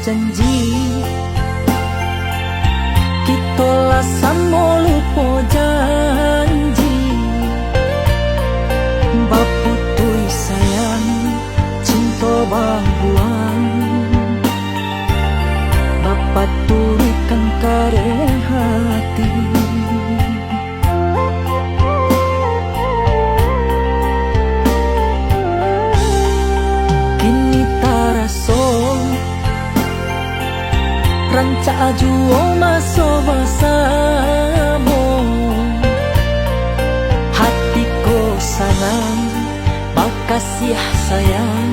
janji, kita lah samo lupa janji. Baputui sayang, cinta bang buang, bapak turikan kare hati. Kini taraso ranca ajuo maso bersamo, hatiku sanang bakasih sayang,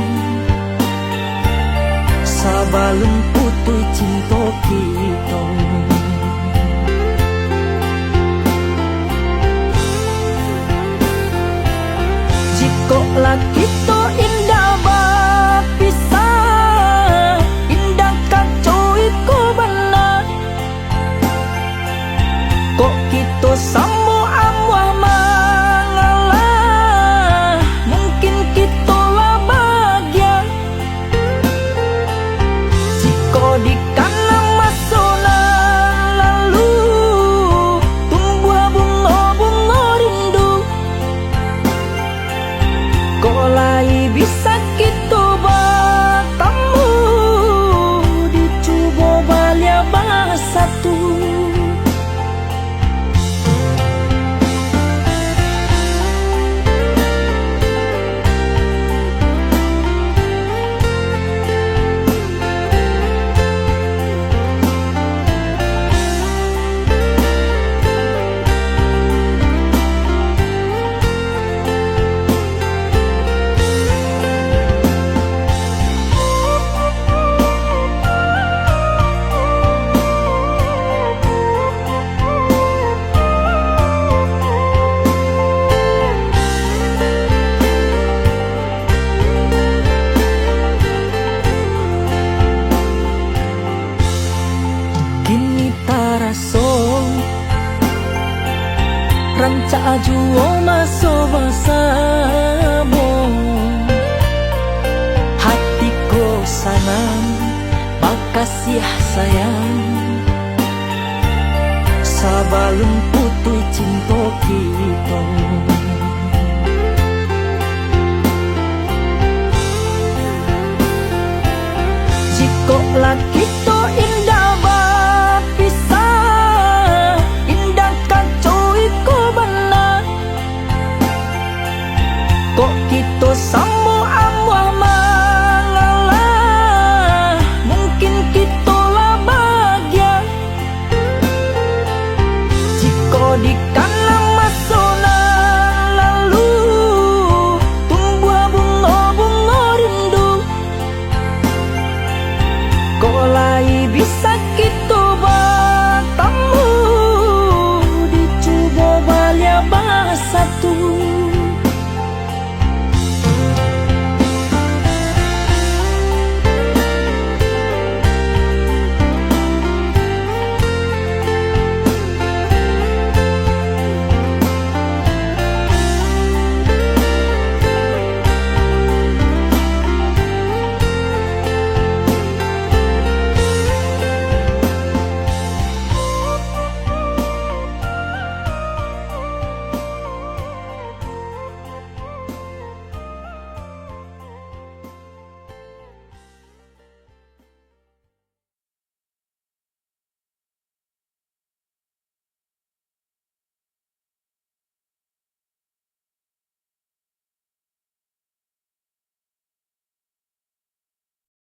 sabalun putui cinta kita. Jika lah kita indah berpisah, indah kacau iku benar, kok kita sama amwah mengalah, mungkin kita lah bahagia. Jika di kanan masa lalu tumbuh bunga-bunga rindu, kok lai bisa kita bertemu, dicoba balia bersatu. Kini taraso ranca ajuo maso bersamo, hatiku sanang bakasih sayang, sabalun putui cinta kita. Jika lah kita indah berpisah, indah kacau iku benar, kok kita sama amwah mengalah, mungkin kita lah bahagia. Jika di kanan masa lalu tumbuh bunga-bunga rindu, kok lai bisa